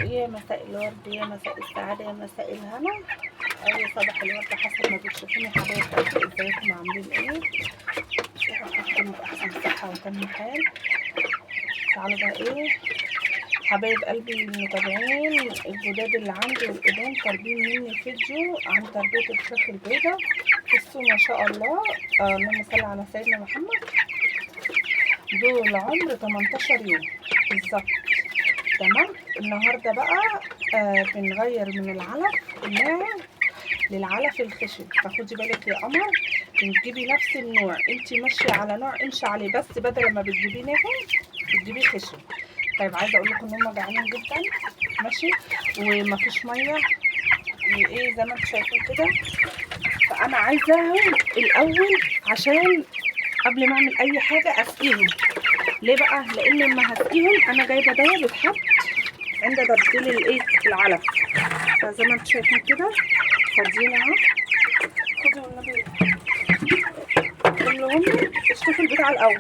يا مساء الورد، يا مساء السعادة، يا مساء الهنا، أو يا صباح الورد حسب ما بتشوفوني. حبايب قلبي ازيكم عاملين ايه؟ يا رب تكونوا بأحسن صحة وتم حال. تعالوا بقى ايه حبايب قلبي المتابعين الجداد اللي عندي والقدام طالبين مني فيديو عن تربية الفراخ البيضاء. بصوا ما شاء الله، اللهم صل على سيدنا محمد. دول عمر 18 يوم بالظبط. تمام. النهارده بقى بنغير من العلف الناعم للعلف الخشن. فخدي بالك يا قمر، بتجيبي نفس النوع، انت ماشيه على نوع امشي عليه، بس بدل ما بتجيبيه ناعم بتجيبيه خشن. طيب عايزه اقول لكم ان هم جعانين جدا ماشي، ومفيش ميه وايه زي ما انتم شايفين كده. فانا عايزاهم الاول عشان قبل ما اعمل اي حاجه اسقيهم. ليه بقى؟ لان لما هسقيهم انا جايبه دواء بيتحط عند تبديل الايه العلف. فزي ما انتم شايفين كده فاضيين اهو. خدوا والنبي كلهم اشوفوا البتاع الاول.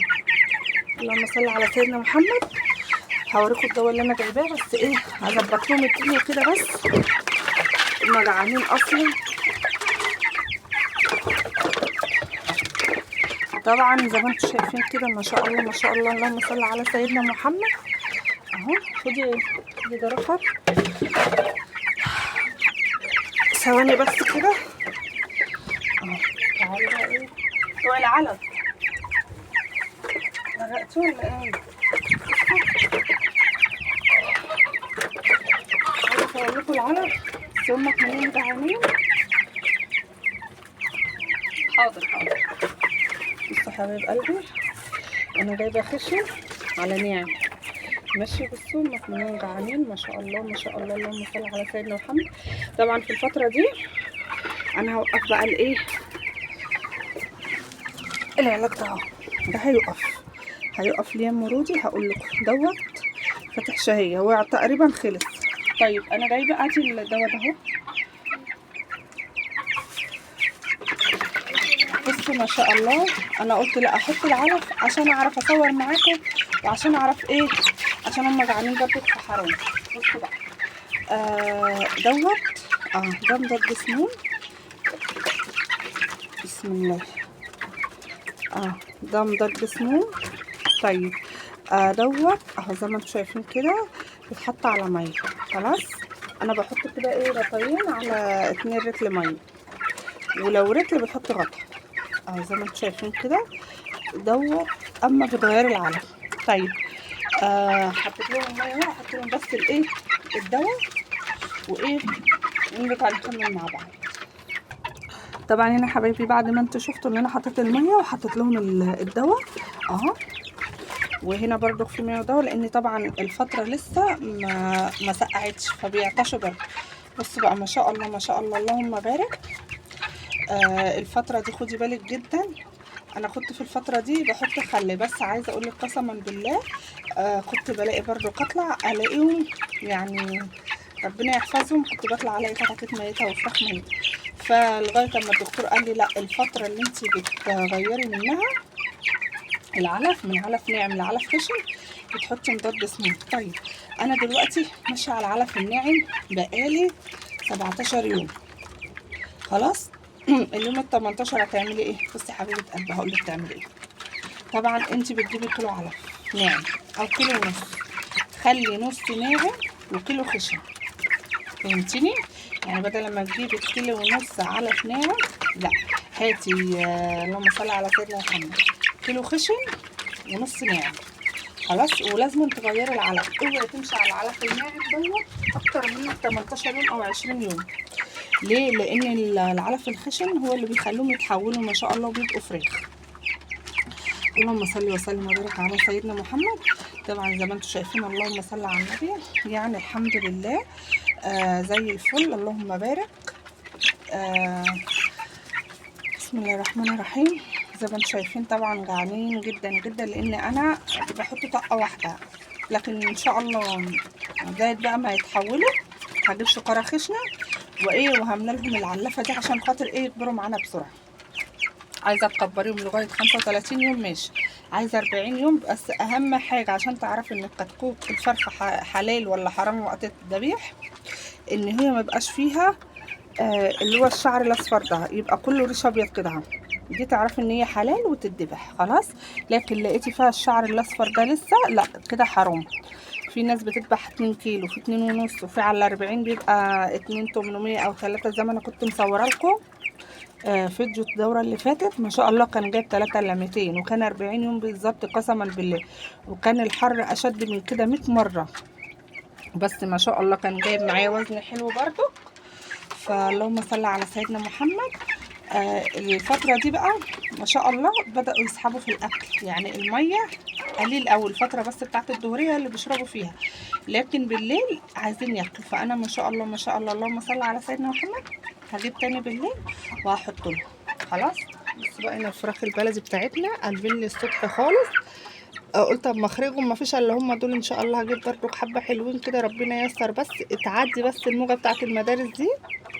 اللهم صل على سيدنا محمد. هوريكم الدواء اللي انا جايباه، بس ايه هظبط لهم الدنيا كده بس. هما جعانين اصلا طبعا زي ما انتم شايفين كده. ما شاء الله ما شاء الله، اللهم صل على سيدنا محمد. اهو خدي ده رفر ثواني بس كده اهو. تعالوا بقى ايه بتوع العلف غرقتوا ولا ايه؟ عايزه اصور لكم العلف بس هما كمان جعانين. حاضر حاضر. بصوا حبايب قلبي انا جايبه خشن على ناعم ماشي. بصوا هما كمان جعانين ما شاء الله ما شاء الله، اللهم صل على سيدنا محمد. طبعا في الفتره دي انا هوقف بقى الايه العلاج ده اهو. ده هيقف ليه مرودي. هقول لكم دوت فاتح شهيه هو تقريبا خلص. طيب انا جايبه ادي الدواء ده اهو. بصوا ما شاء الله، انا قلت لا احط العلف عشان اعرف اصور معاكم وعشان اعرف ايه، عشان هم جعانين برضه في حرام. بصوا بقى دوت ده مضاد سموم. بسم الله. ده مضاد سموم. طيب دوت اهو زي ما انتم شايفين كده بيتحط على ميه. خلاص انا بحط كده ايه رطيين على 2 رتل ميه، ولو رتل بتحط غطا اهو زي ما انتم شايفين كده دوت. اما بتغير العلف. طيب حطيت لهم الميه اهو، هحط لهم بس الايه الدواء وايه ونرجع نكمل مع بعض. طبعا هنا حبايبي بعد ما انتوا شفتوا ان انا حطيت الميه وحطيت لهم الدواء اهو، وهنا برضو في ميه ودواء لان طبعا الفتره لسه ما سقعتش فبيعطشوا برضو. بصوا بقى ما شاء الله ما شاء الله، اللهم بارك. الفتره دي خدي بالك جدا. انا كنت في الفتره دي بحط خل، بس عايزه اقول لك قسما بالله كنت بلاقي برضو قطلع الاقيهم يعني ربنا يحفظهم. كنت بطلع الاقي كتاكيت ميته وفراخ ميته. فلغايه اما الدكتور قال لي لا، الفتره اللي انت بتغيري منها العلف من علف ناعم لعلف خشن بتحطي مضاد سموم. طيب انا دلوقتي ماشيه على العلف الناعم بقالي 17 يوم. خلاص اليوم ال 18 هتعملي ايه؟ بصي يا حبيبه قلبي هقول لك تعملي ايه. طبعا انت بتجيبي كيلو علف ناعم او كيلو ونص، خلي نص ناعم وكيلو خشن. فهمتيني؟ يعني بدل ما تجيبي كيلو ونص علف ناعم لا، هاتي اللهم صل على سيدنا محمد كيلو خشن ونص ناعم. خلاص ولازم تغيري العلف، اوعي تمشي على العلف الناعم دوت اكتر من 18 يوم او 20 يوم. ليه؟ لان العلف الخشن هو اللي بيخليهم يتحولوا ما شاء الله وبيبقوا فراخ. اللهم صل وسلم وبارك على سيدنا محمد. طبعا زي ما انتم شايفين اللهم صل على النبي، يعني الحمد لله زي الفل اللهم بارك. بسم الله الرحمن الرحيم. زي ما انتم شايفين طبعا جعانين جدا جدا لان انا بحط طقه واحده، لكن ان شاء الله زائد بقى ما يتحولوا هجيب شقره خشنه وايه وهملى لهم العلفه دي عشان خاطر ايه يكبروا معانا بسرعه. عايزه تكبريهم لغايه 35 يوم ماشي، عايزه 40 يوم بس. اهم حاجه عشان تعرفي ان الكتكوت الفرخه حلال ولا حرام وقت الذبيح، ان هي ما يبقاش فيها اللي هو الشعر الاصفر ده، يبقى كله ريش ابيض كده اهو، دي تعرفي ان هي حلال وتتذبح خلاص. لكن لقيتي فيها الشعر الاصفر ده لسه، لا كده حرام. في ناس بتذبح 2 كيلو، في 2.5، وفي على 40 بيبقى 2.800 او 3 زي ما انا كنت مصوره لكم فيديو الدورة اللي فاتت. ما شاء الله كان جايب 3 إلا 200، وكان 40 يوم بالظبط قسما بالله، وكان الحر أشد من كده 100 مرة، بس ما شاء الله كان جايب معايا وزن حلو برضو. فاللهم صل على سيدنا محمد. الفترة دي بقى ما شاء الله بدأوا يسحبوا في الأكل، يعني المية قليل أوي الفترة بس بتاعت الظهرية اللي بيشربوا فيها، لكن بالليل عايزين ياكلوا. فأنا ما شاء الله ما شاء الله اللهم صل على سيدنا محمد هجيب تاني بالليل وهحط له. خلاص. بصوا بقى هنا الفراخ البلدي بتاعتنا قلبين لي الصبح خالص. قلت اما اخرجهم ما فيش الا هم دول ان شاء الله. هجيب برضو حبه حلوين كده ربنا ييسر، بس تعدي بس الموجه بتاعت المدارس دي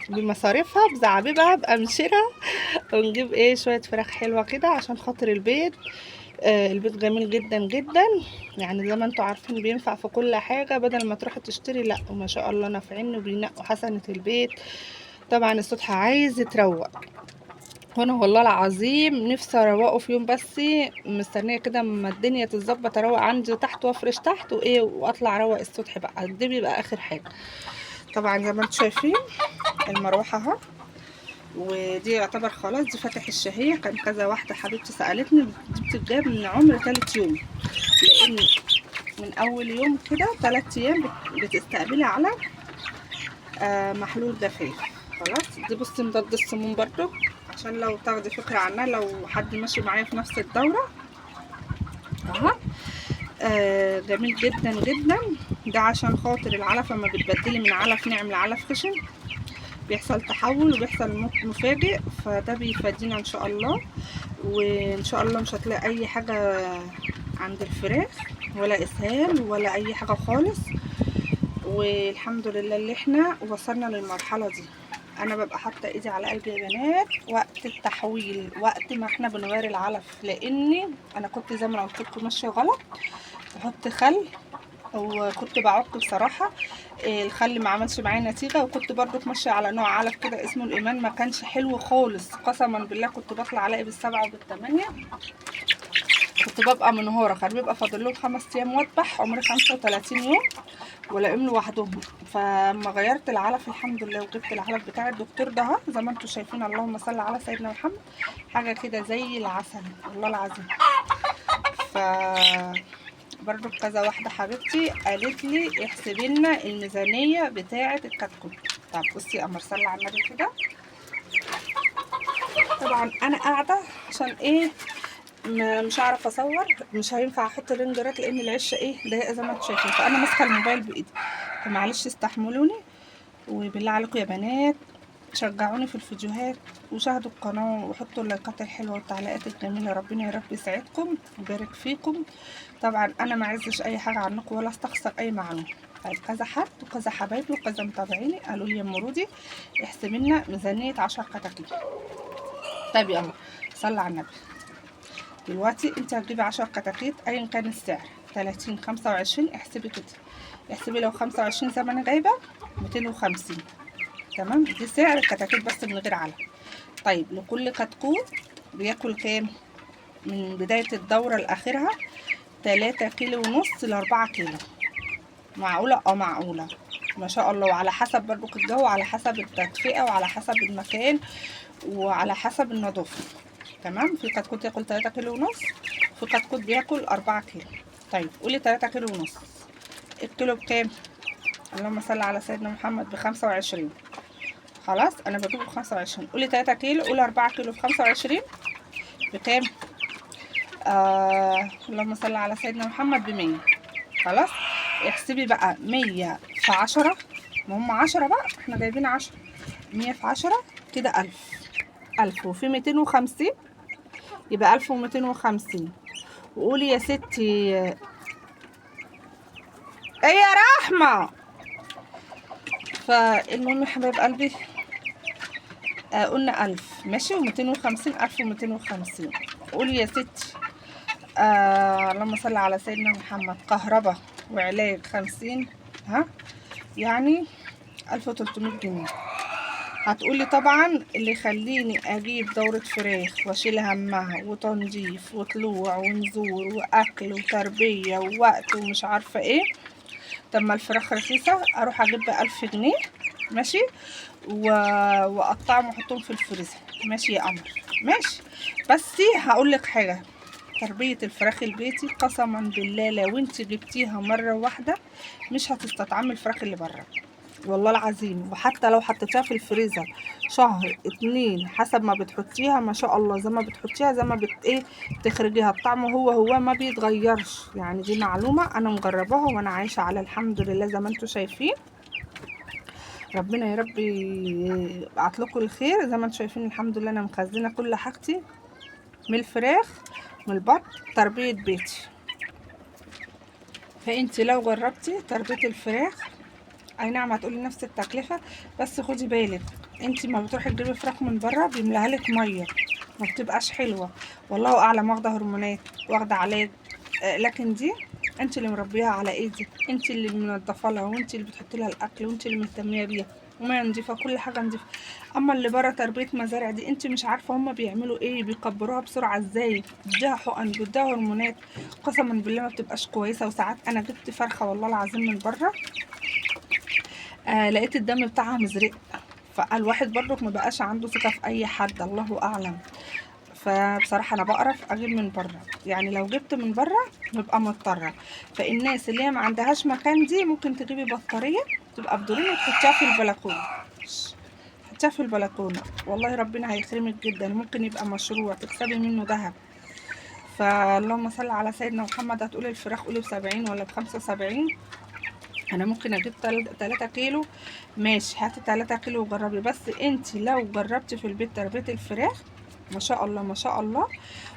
بمصاريفها بزعابيبها بقمشرها، ونجيب ايه شويه فراخ حلوه كده عشان خاطر البيت. البيت جميل جدا جدا، يعني زي ما انتوا عارفين بينفع في كل حاجه، بدل ما تروحوا تشتري لا وما شاء الله نافعين وبينقوا حسنه البيت. طبعا السطح عايز يتروق، وانا والله العظيم نفسي اروقه في يوم، بس مستنيه كده اما الدنيا تتظبط اروق عندي تحت وافرش تحت وايه واطلع اروق السطح بقى، دي بيبقى اخر حاجه. طبعا زي ما انتم شايفين المروحه اهو، ودي يعتبر خلاص دي فاتح الشهيه. كان كذا واحده حبيبتي سالتني دي بتتجاب من عمر 3 يوم، لان من اول يوم كده 3 ايام بتستقبلي على محلول جفاف. خلاص. دي بصي مضاد السموم برضو عشان لو تاخدي فكرة عنها لو حد ماشي معايا في نفس الدورة اهو. جميل جدا جدا. ده عشان خاطر العلف لما بتبدلي من علف ناعم لعلف خشن بيحصل تحول وبيحصل موت مفاجئ، فده بيفادينا ان شاء الله. وان شاء الله مش هتلاقي اي حاجة عند الفراخ ولا اسهال ولا اي حاجة خالص. والحمد لله اللي احنا وصلنا للمرحلة دي. انا ببقى حاطه ايدي على قلبي يا بنات وقت التحويل، وقت ما احنا بنغير العلف، لاني انا كنت زي ما قلت لكم ماشيه غلط بحط خل، وكنت بعك بصراحه الخل ما عملش معايا نتيجه، وكنت برضو ماشيه على نوع علف كده اسمه الايمان ما كانش حلو خالص قسما بالله. كنت بطلع الاقي بال7 وبال8، كنت ببقى منهاره. كان بيبقى فاضل لهم 5 ايام واذبح عمري 35 يوم ولاقيهم لوحدهم. فما غيرت العلف الحمد لله وجبت العلف بتاع الدكتور ده اهو زي ما انتم شايفين، اللهم صل على سيدنا محمد، حاجه كده زي العسل والله العظيم. ف برضو كذا واحده حبيبتي قالت لي احسبي لنا الميزانيه بتاعه الكتكوت. طب بصي قمر صلي على النبي كده. طبعا انا قاعده عشان ايه مش هعرف اصور، مش هينفع احط رينجرات لان العشه ايه ضيقه زي ما انتم شايفين، فانا ماسكه الموبايل بايدي، فمعلش استحملوني. وبالله عليكم يا بنات شجعوني في الفيديوهات وشاهدوا القناه وحطوا اللايكات الحلوه والتعليقات الجميله، ربنا يا رب يسعدكم ويبارك فيكم. طبعا انا ما عزش اي حاجه عنكم ولا استخسر اي معلومه. طيب كذا حد وكذا حبايبي وكذا متابعيني قالوا لي يا ام رودي احسبي لنا ميزانيه 10 كتاكيت. طيب يلا صلي على النبي. دلوقتي انت هتجيبي 10 كتاكيت ايا كان السعر 30 25 احسبي كده، احسبي لو 25 زي ما انا جايبه 250 تمام. دي سعر الكتاكيت بس من غير علف. طيب لكل كتكوت بياكل كام من بدايه الدوره لاخرها؟ 3 كيلو ونص ل4 كيلو. معقوله؟ معقوله ما شاء الله. وعلى حسب برضو الجو، وعلى حسب التدفئه، وعلى حسب المكان، وعلى حسب النظافه. تمام. في كتكوت ياكل 3 كيلو ونص، في كتكوت بياكل 4 كيلو. طيب قولي 3 كيلو ونص، الكيلو بكام؟ اللهم صل على سيدنا محمد ب25. خلاص انا بجيبه ب25. قولي 3 كيلو، قولي 4 كيلو ب25 بكام؟ اللهم صل على سيدنا محمد ب100. خلاص احسبي بقى 100 في 10، ما هم 10 بقى احنا جايبين 10، 100 في 10 كده 1000 وفي 250 يبقى 1250. وقولي يا ستي ايه يا رحمة. فالمهم يا حبايب قلبي قلنا 1000 ماشي و250 1250. قولي يا ستي اللهم صل على سيدنا محمد. كهرباء وعلاج 50، ها يعني 1300 جنيه. هتقولي طبعا اللي يخليني اجيب دورة فراخ واشيل همها وتنظيف وطلوع ونزور واكل وتربية ووقت ومش عارفة ايه، طب ما الفراخ رخيصة اروح اجيب ب1000 جنيه ماشي، واقطعهم واحطهم في الفريزر. ماشي يا قمر، ماشي. بس هقولك حاجة، تربية الفراخ البيتي قسما بالله لو انت جبتيها مرة واحدة مش هتستطعمي الفراخ اللي بره، والله العظيم. وحتى لو حطيتيها في الفريزر شهر 2 حسب ما بتحطيها، ما شاء الله زي ما بتحطيها زي ما تخرجيها الطعم هو ما بيتغيرش. يعني دي معلومة انا مجرباها وانا عايشة على الحمد لله زي ما انتوا شايفين. ربنا يا رب يبعت لكم الخير. زي ما انتوا شايفين الحمد لله انا مخزنة كل حاجتي من الفراخ من البط، تربية بيتي. فانت لو جربتي تربية الفراخ، اي نعم هتقولي نفس التكلفة، بس خدي بالك انت ما بتروحي تجيبي فراخ من بره بيملاها لك ميه، ما بتبقاش حلوة. والله اعلم واخدة هرمونات واخدة علاج، لكن دي انت اللي مربيها على ايدك، انت اللي منضفه لها وانت اللي بتحطي لها الاكل وانت اللي مهتميه بيها، وما نضيفه كل حاجه نضيفه. اما اللي بره تربيه مزارع دي انت مش عارفه هما بيعملوا ايه، بيكبروها بسرعه ازاي، بيديها حقن بيديها هرمونات، قسما بالله ما بتبقاش كويسه. وساعات انا جبت فرخه والله العظيم من بره، لقيت الدم بتاعها مزرق، فالواحد برضك ما بقاش عنده ثقه في اي حد، الله اعلم. فبصراحة أنا بقرف أجيب من بره، يعني لو جبت من بره ببقى مضطرة. فالناس اللي هي ما عندهاش مكان دي ممكن تجيبي بطارية تبقى بدورين وتحطيها في البلكونة، تحطيها في البلكونة، والله ربنا هيكرمك جدا، ممكن يبقى مشروع تكسبي منه ذهب. فاللهم صل على سيدنا محمد. هتقولي الفراخ قولي ب70 ولا ب75، انا ممكن اجيب 3 كيلو، ماشي هاتي 3 كيلو وجربي. بس انت لو جربتي في البيت تربية الفراخ ما شاء الله ما شاء الله،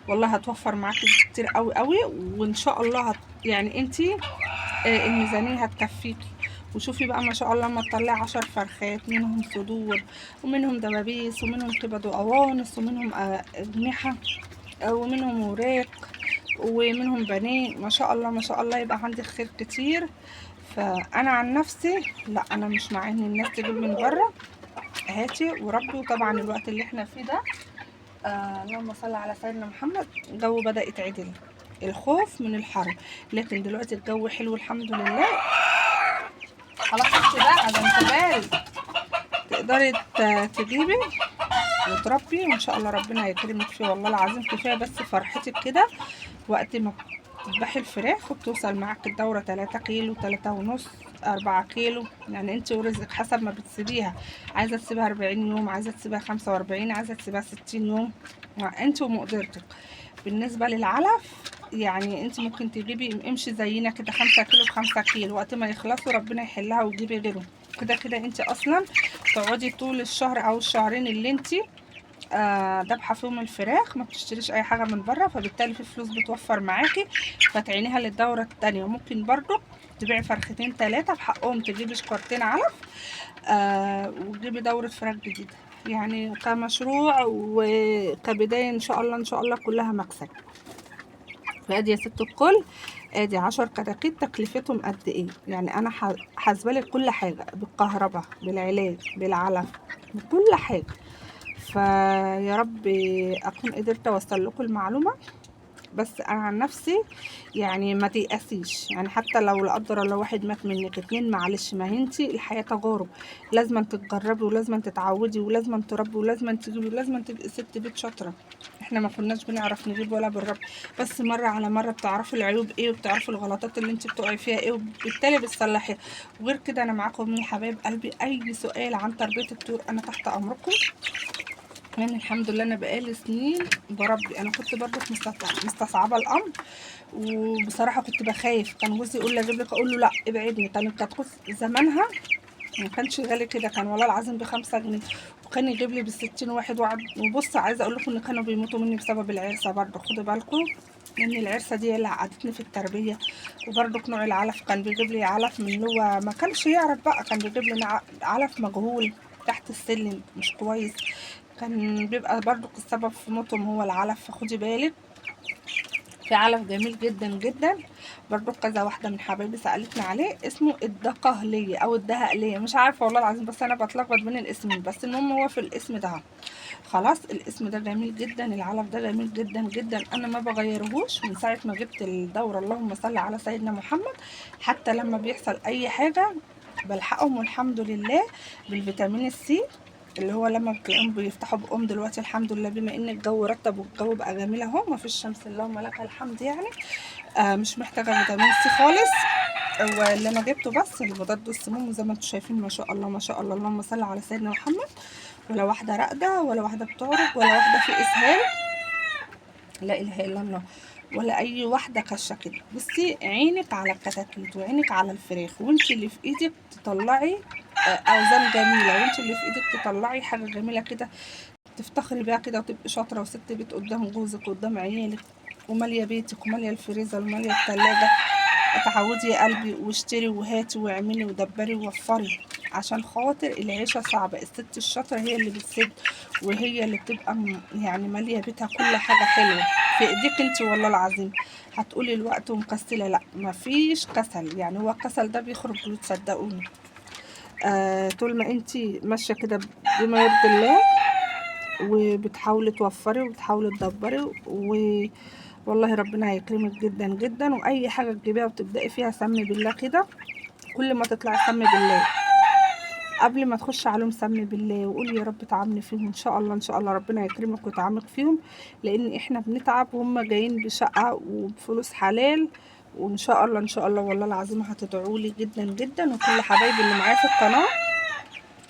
والله هتوفر معاكي كتير قوي قوي، وان شاء الله يعني انت الميزانية هتكفيكي. وشوفي بقى ما شاء الله لما تطلعي 10 فرخات، منهم صدور ومنهم دبابيس ومنهم كبد وقوانص ومنهم أجنحة ومنهم وراك ومنهم بانيه، ما شاء الله ما شاء الله، يبقى عندك خير كتير. فانا عن نفسي لا، انا مش مع ان الناس تجيب من بره، هاتي وربي. وطبعا الوقت اللي احنا فيه ده اللهم صل على سيدنا محمد، الجو بدأ يتعدل، الخوف من الحر، لكن دلوقتي الجو حلو الحمد لله. خلاص انت بقى ده انت بارد، تقدري تجيبي وتربي، وان شاء الله ربنا هيكرمك فيه، والله العظيم كفايه بس فرحتك كده وقت ما تذبحي الفراخ وبتوصل معاك الدورة 3 كيلو 3.5 4 كيلو، يعني انت ورزقك حسب ما بتسيبيها. عايزة تسيبها 40 يوم، عايزة تسيبها 45، عايزة تسيبها 60 يوم، انت ومقدرتك. بالنسبة للعلف يعني انت ممكن تجيبي امشي زينا كده 5 كيلو ب5 كيلو، وقت ما يخلصوا ربنا يحلها وتجيبي غيرهم. كده كده انت اصلا تقعدي طول الشهر او الشهرين اللي انت دبحه فيهم الفراخ، ما بتشتريش اي حاجه من بره، فبالتالي في فلوس بتوفر معاكي فتعينيها للدوره التانية. وممكن برضو تبيعي فرختين 3 بحقهم تجيبي شكارتين علف وتجيبي دوره فراخ جديده، يعني كمشروع وكبدايه ان شاء الله ان شاء الله كلها مكسب. فادي يا ست الكل، ادي 10 كتاكيت تكلفتهم قد ايه، يعني انا حاسبالك كل حاجه بالكهرباء بالعلاج بالعلف بكل حاجه. فيا رب اكون قدرت اوصل لكم المعلومه. بس انا عن نفسي يعني ما تيأسيش، يعني حتى لو لا قدر الله واحد مات منك 2 معلش، ما هنتي الحياه تجارب، لازم تتجربي ولازم تتعودي ولازم تربي ولازم تجيبي ولازم تبقي ست بيت شاطره. احنا ما كناش بنعرف نجيب ولا بالرب، بس مره على مره بتعرفي العيوب ايه وبتعرفي الغلطات اللي انت بتقعي فيها ايه، وبالتالي بتصلحيها. وغير كده انا معاكم يا حبايب قلبي، اي سؤال عن تربيه الطيور انا تحت امركم. يعني الحمد لله انا بقالي سنين بربي، انا كنت برضه مستصعبه الامر، وبصراحه كنت بخاف. كان جوزي يقول لي اجيب لك، اقول له لا ابعدني. كانت كتكوت زمانها ما كانش غالي كده، كان والله العظيم ب5 جنيه، وكان يجيب لي ب60 واحد وقعد. وبص عايزه اقول لكم ان كانوا بيموتوا مني بسبب العرسه برضه، خدوا بالكم لان العرسه دي اللي عقدتني في التربيه. وبرضه نوع العلف كان بيجيب لي علف من اللي هو ما كانش يعرف بقى، كان بيجيب لي علف مجهول تحت السلم مش كويس، كان بيبقى برضو السبب في موتهم هو العلف، فخدي بالك. في علف جميل جدا جدا برضو، كذا واحده من حبايبي سالتني عليه، اسمه الدقهليه او الدهقليه، مش عارفه والله العظيم، بس انا بتلخبط بين الاسمين، بس المهم هو في الاسم ده. خلاص الاسم ده جميل جدا، العلف ده جميل جدا جدا، انا ما بغيرهوش من ساعه ما جبت الدوره، اللهم صل على سيدنا محمد. حتى لما بيحصل اي حاجه بلحقهم، والحمد لله بالفيتامين السي، اللي هو لما بتلاقيهم بيفتحوا بقهم دلوقتي الحمد لله، بما ان الجو رطب والجو بقى جميل اهو، ما فيش شمس اللهم لك الحمد يعني. مش محتاجه فيتامين سي خالص. واللي انا جبته بس المضاد السموم، وزي ما انتم شايفين ما شاء الله ما شاء الله اللهم صل على سيدنا محمد، ولا واحده راقده ولا واحده بتعرج ولا واحده في اسهال، لا اله الا الله، ولا اي واحده كشه كده. بصي عينك على الكتاكيت وعينك على الفراخ، وانت اللي في ايدك تطلعي اوزان جميله، وانت اللي في ايدك تطلعي حاجه جميله كده تفتخري بيها كده، وتبقي شاطره وست بيت قدام جوزك وقدام عيالك، وماليه بيتك وماليه الفريزر وماليه الثلاجه. اتعودي يا قلبي واشتري وهاتي واعملي ودبري ووفري، عشان خاطر العيشه صعبه، الست الشاطره هي اللي بتسد، وهي اللي بتبقى يعني ماليه بيتها كل حاجه حلوه في ايديك انت والله العظيم. هتقولي الوقت ومكسله، لا مفيش كسل، يعني هو الكسل ده بيخرب بيوت صدقوني. طول ما انت ماشيه كده بما يرضي الله، وبتحاولي توفري وبتحاولي تدبري، والله ربنا هيكرمك جدا جدا. واي حاجه تجيبيها وتبداي فيها سمي بالله كده، كل ما تطلعي سمي بالله، قبل ما تخش عليهم سمي بالله وقولي يا رب تعاملي فيهم، ان شاء الله ان شاء الله ربنا يكرمك ويتعاملك فيهم، لان احنا بنتعب وهم جايين بشقه وبفلوس حلال، وان شاء الله ان شاء الله والله العظيم هتدعوا لي جدا جدا. وكل حبايبي اللي معايا في القناه،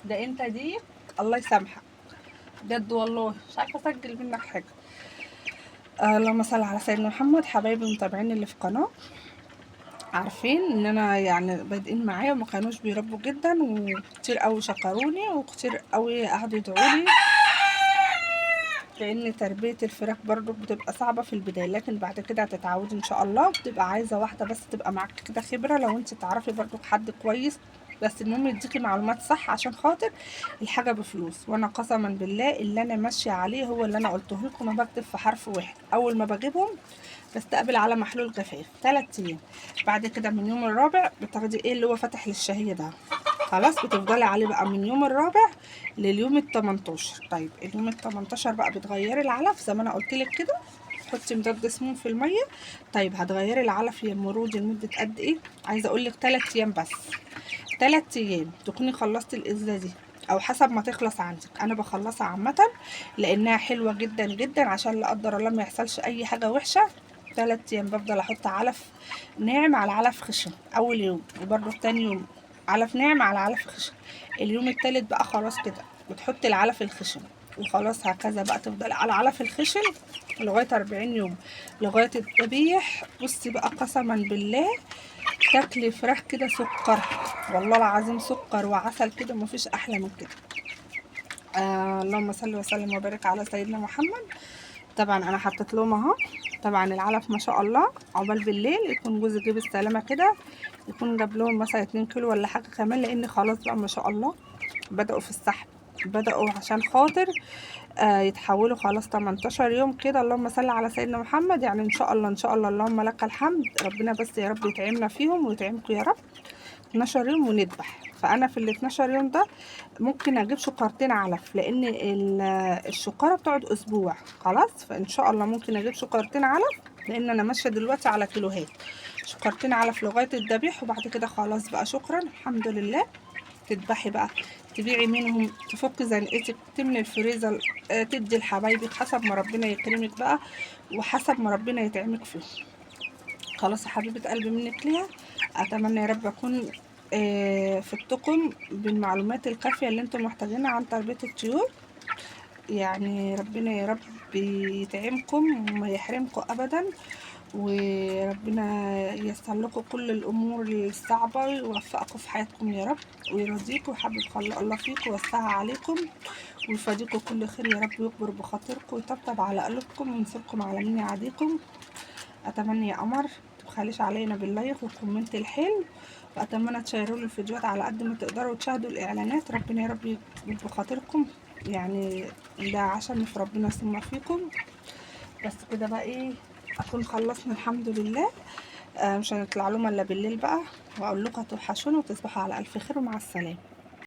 ده انت دي الله يسامحك بجد والله، مش عارفه اسجل منك حاجه. اللهم صل على سيدنا محمد. حبايبي المتابعين اللي في القناه عارفين ان انا يعني بادئين معايا وما كانوش بيربوا جدا، وكتير قوي شكروني وكتير قوي قعدوا يدعولي، لان تربيه الفراخ برضو بتبقى صعبه في البدايه، لكن بعد كده هتتعودي ان شاء الله. بتبقى عايزه واحده بس تبقى معاك كده خبره، لو انت تعرفي برضو حد كويس، بس المهم يديكي معلومات صح، عشان خاطر الحاجه بفلوس. وانا قسما بالله اللي انا ماشيه عليه هو اللي انا قلته لكم، ما بكتب في حرف واحد. اول ما بجيبهم بستقبل على محلول جفاف 3 ايام، بعد كده من يوم الرابع بتاخدي ايه اللي هو فاتح للشهيه ده، خلاص بتفضلي عليه بقى من يوم الرابع لليوم ال18. طيب اليوم ال18 بقى بتغيري العلف زي ما انا قلت لك كده، تحطي مضاد سموم في الميه. طيب هتغيري العلف يمرودي لمده قد ايه؟ عايزه اقول لك 3 ايام بس، 3 ايام تكوني خلصتي الازازه دي، او حسب ما تخلص عندك. انا بخلصها عامه لانها حلوه جدا جدا، عشان لا قدر الله ما يحصلش اي حاجه وحشه. 3 ايام بفضل احط علف ناعم على علف خشن اول يوم، وبرده تاني يوم علف ناعم على علف خشن. اليوم التالت بقى خلاص كده بتحطي العلف الخشن، وخلاص هكذا بقى تفضلي على علف الخشن لغايه 40 يوم، لغايه الذبيح. بصي بقى قسما بالله تاكلي فراخ كده سكر، والله العظيم سكر وعسل كده، مفيش احلى من كده. اللهم صل وسلم وبارك على سيدنا محمد. طبعا انا حطيت لهم اهو، طبعا العلف ما شاء الله عقبال بالليل يكون جوزي جه بالسلامه كده، يكون جاب لهم مثلا 2 كيلو ولا حاجه كمان، لان خلاص بقى ما شاء الله بدأوا في السحب، بدأوا عشان خاطر يتحولوا خلاص 18 يوم كده. اللهم صل على سيدنا محمد، يعني ان شاء الله ان شاء الله اللهم لك الحمد، ربنا بس يا رب يطعمنا فيهم ويطعمكم يا رب. 12 يوم ونذبح. فانا في ال 12 يوم ده ممكن اجيب شكارتين علف، لان الشكاره بتقعد اسبوع خلاص، فان شاء الله ممكن اجيب شكارتين علف، لان انا ماشيه دلوقتي على كيلوهات. شكارتين علف لغايه الذبيح، وبعد كده خلاص بقى شكرا الحمد لله. تذبحي بقى تبيعي منهم، تفكي زنقتك، تملي الفريزر، تدي لحبايبك حسب ما ربنا يكرمك بقى، وحسب ما ربنا يطعمك فيه. خلاص يا حبيبه قلبي منك ليها. اتمنى يا رب اكون فدتكم بالمعلومات الكافيه اللي انتم محتاجينها عن تربيه الطيور، يعني ربنا يا رب يطعمكم وما يحرمكم ابدا، وربنا ييسر لكم كل الامور الصعبه، ويوفقكم في حياتكم يا رب، ويرضيكم ويحبب خلق الله فيكم ويوسعها عليكم، ويفاديكم كل خير يا رب، ويكبر بخاطركم ويطبطب على قلوبكم وينصركم على مين يعاديكم. اتمنى يا قمر تبخليش علينا باللايك والكومنت الحلو، واتمنى تشيروا لي الفيديوهات على قد ما تقدروا وتشاهدوا الاعلانات. ربنا يا رب يكبر بخاطركم، يعني ده عشان في ربنا ثم فيكم. بس كده بقى ايه، اكون خلصنا الحمد لله. مش هنطلع لهم الا بالليل بقى، واقول لكم هتوحشونا وتصبحوا على الف خير ومع السلامه.